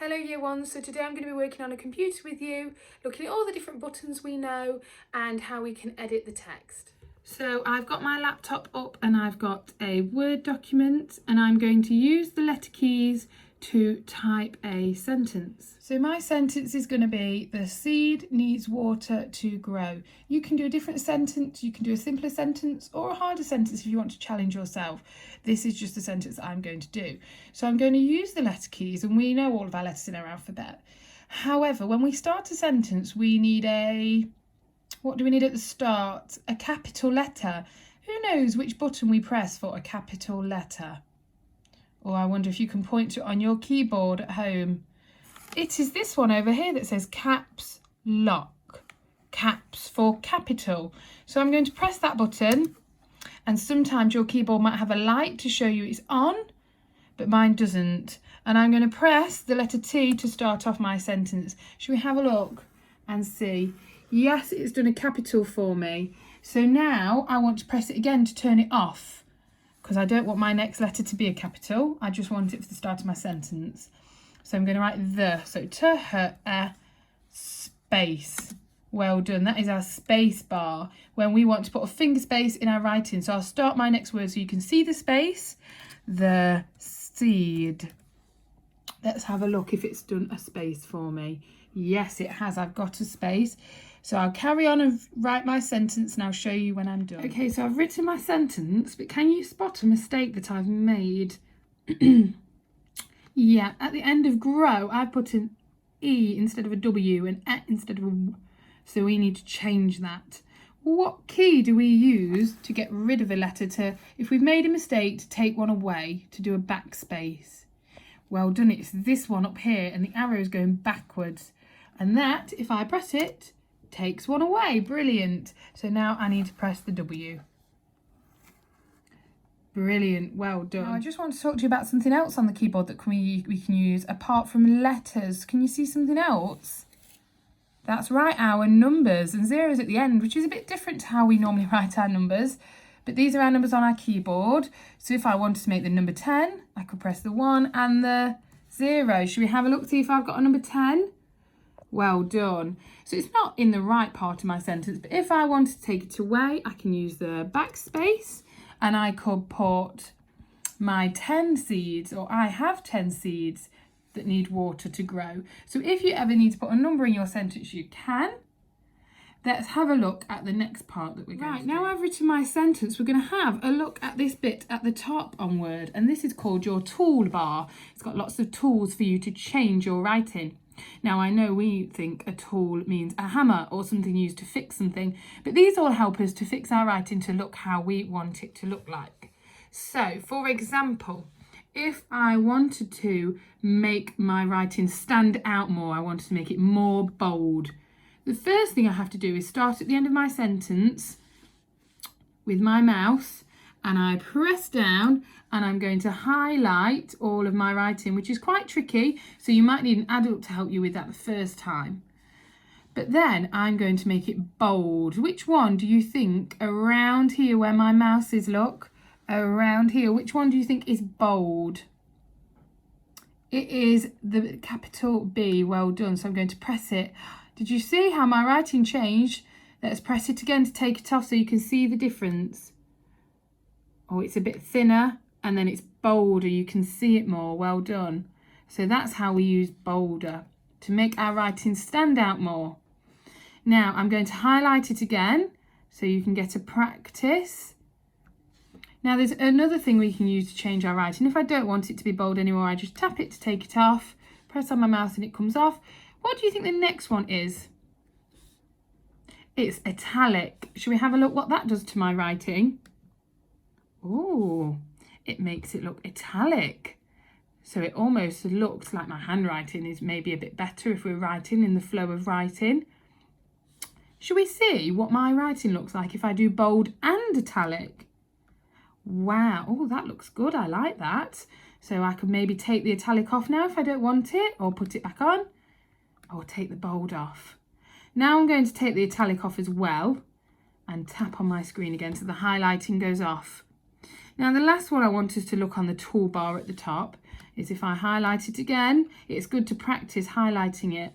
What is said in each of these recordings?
Hello Year 1, so today I'm going to be working on a computer with you, looking at all the different buttons we know and how we can edit the text. So I've got my laptop up and I've got a Word document and I'm going to use the letter keys to type a sentence. So my sentence is going to be, the seed needs water to grow. You can do a different sentence, you can do a simpler sentence or a harder sentence if you want to challenge yourself. This is just the sentence that I'm going to do. So I'm going to use the letter keys, and we know all of our letters in our alphabet. However, when we start a sentence, we need what do we need at the start? A capital letter. Who knows which button we press for a capital letter? Or I wonder if you can point to it on your keyboard at home. It is this one over here that says caps lock. Caps for capital. So I'm going to press that button, and sometimes your keyboard might have a light to show you it's on, but mine doesn't. And I'm going to press the letter T to start off my sentence. Should we have a look and see? Yes, it's done a capital for me. So now I want to press it again to turn it off, because I don't want my next letter to be a capital. I just want it for the start of my sentence. So I'm going to write the. So space. Well done. That is our space bar when we want to put a finger space in our writing. So I'll start my next word so you can see the space. The seed. Let's have a look if it's done a space for me. Yes, it has. I've got a space. So I'll carry on and write my sentence and I'll show you when I'm done. Okay, so I've written my sentence, but can you spot a mistake that I've made? Yeah, at the end of grow, I put an E instead of a W and E instead of a W. So we need to change that. What key do we use to get rid of a letter if we've made a mistake, to take one away, to do a backspace? Well done, it's this one up here and the arrow is going backwards. And that, if I press it, takes one away. Brilliant. So now I need to press the W. Brilliant. Well done. Now I just want to talk to you about something else on the keyboard that we can use apart from letters. Can you see something else? That's right, our numbers and zeros at the end, which is a bit different to how we normally write our numbers. But these are our numbers on our keyboard. So if I wanted to make the number 10, I could press the 1 and the 0. Should we have a look, see if I've got a number 10? Well done. So it's not in the right part of my sentence, but if I wanted to take it away, I can use the backspace and I could put my 10 seeds, or I have 10 seeds that need water to grow. So if you ever need to put a number in your sentence, you can. Let's have a look at the next part that we're going to do. Right, now I've written my sentence, we're going to have a look at this bit at the top on Word, and this is called your toolbar. It's got lots of tools for you to change your writing. Now I know we think a tool means a hammer or something used to fix something, but these all help us to fix our writing to look how we want it to look like. So, for example, if I wanted to make my writing stand out more, I wanted to make it more bold, the first thing I have to do is start at the end of my sentence with my mouse and I press down and I'm going to highlight all of my writing, which is quite tricky, so you might need an adult to help you with that the first time. But then I'm going to make it bold. Which one do you think around here where my mouse is, look? Around here, which one do you think is bold? It is the capital B. Well done. So I'm going to press it. Did you see how my writing changed? Let's press it again to take it off so you can see the difference. Oh, it's a bit thinner and then it's bolder. You can see it more. Well done. So that's how we use bolder, to make our writing stand out more. Now I'm going to highlight it again so you can get a practice. Now there's another thing we can use to change our writing. If I don't want it to be bold anymore, I just tap it to take it off, press on my mouse and it comes off. What do you think the next one is? It's italic. Should we have a look what that does to my writing? Oh, it makes it look italic. So it almost looks like my handwriting is maybe a bit better if we're writing in the flow of writing. Should we see what my writing looks like if I do bold and italic? Wow, oh, that looks good. I like that. So I could maybe take the italic off now if I don't want it, or put it back on, or take the bold off. Now I'm going to take the italic off as well and tap on my screen again so the highlighting goes off. Now the last one I want us to look on the toolbar at the top. is if I highlight it again, it's good to practice highlighting it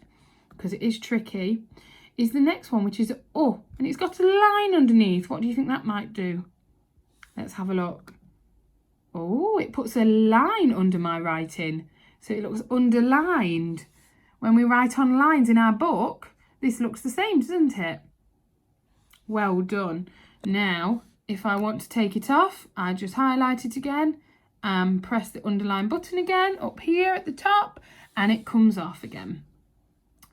because it is tricky, is the next one, which is oh, and it's got a line underneath. What do you think that might do? Let's have a look. Oh, it puts a line under my writing, so it looks underlined. When we write on lines in our book, this looks the same, doesn't it? Well done. Now, if I want to take it off, I just highlight it again and press the underline button again up here at the top, and it comes off again.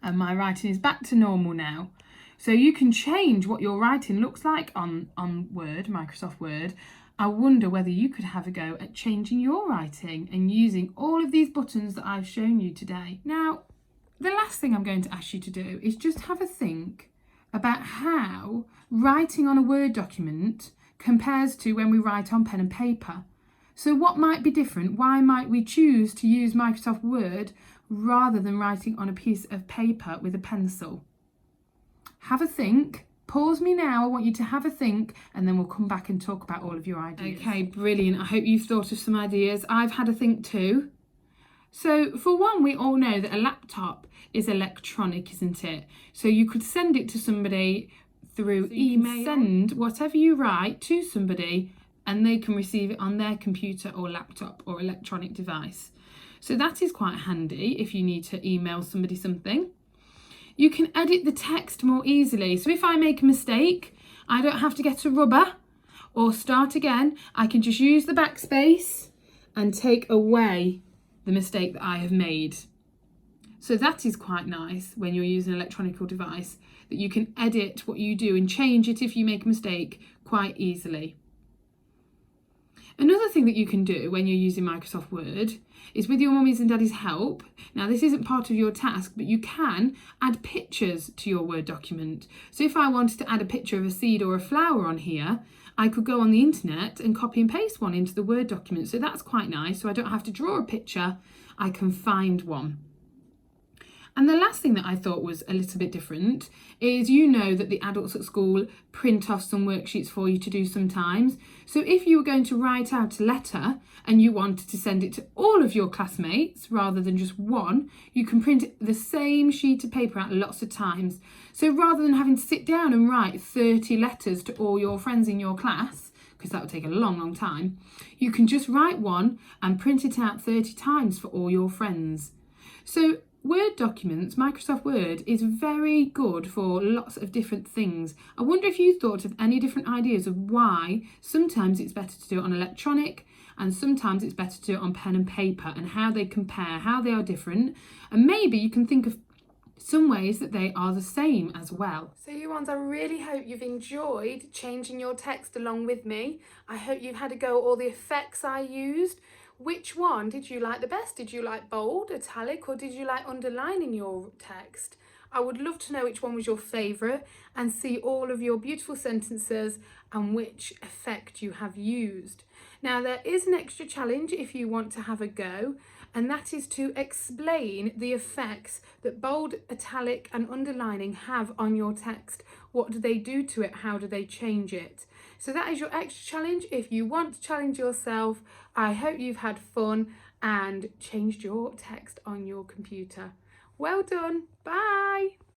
And my writing is back to normal now. So you can change what your writing looks like on Word, Microsoft Word. I wonder whether you could have a go at changing your writing and using all of these buttons that I've shown you today. Now, the last thing I'm going to ask you to do is just have a think about how writing on a Word document compares to when we write on pen and paper. So what might be different? Why might we choose to use Microsoft Word rather than writing on a piece of paper with a pencil? Have a think. Pause me now. I want you to have a think, and then we'll come back and talk about all of your ideas. Okay, brilliant. I hope you've thought of some ideas. I've had a think too. So for one, we all know that a laptop is electronic, isn't it? So you could send it to somebody through email. Send whatever you write to somebody and they can receive it on their computer or laptop or electronic device. So that is quite handy if you need to email somebody something. You can edit the text more easily. So if I make a mistake, I don't have to get a rubber or start again. I can just use the backspace and take away the mistake that I have made. So that is quite nice when you're using an electronic device, that you can edit what you do and change it if you make a mistake quite easily. Another thing that you can do when you're using Microsoft Word is, with your mummy's and daddy's help, now this isn't part of your task, but you can add pictures to your Word document. So if I wanted to add a picture of a seed or a flower on here, I could go on the internet and copy and paste one into the Word document. So that's quite nice. So I don't have to draw a picture, I can find one. And the last thing that I thought was a little bit different is, you know that the adults at school print off some worksheets for you to do sometimes. So if you were going to write out a letter and you wanted to send it to all of your classmates rather than just one, you can print the same sheet of paper out lots of times. So rather than having to sit down and write 30 letters to all your friends in your class, because that would take a long time, you can just write one and print it out 30 times for all your friends. So Word documents, Microsoft Word, is very good for lots of different things. I wonder if you thought of any different ideas of why sometimes it's better to do it on electronic and sometimes it's better to do it on pen and paper, and how they compare, how they are different, and maybe you can think of some ways that they are the same as well. So you ones, I really hope you've enjoyed changing your text along with me. I hope you've had a go at all the effects I used. Which one did you like the best? Did you like bold, italic, or did you like underlining your text? I would love to know which one was your favourite and see all of your beautiful sentences and which effect you have used. Now, there is an extra challenge if you want to have a go, and that is to explain the effects that bold, italic and underlining have on your text. What do they do to it? How do they change it? So that is your extra challenge. If you want to challenge yourself, I hope you've had fun and changed your text on your computer. Well done. Bye.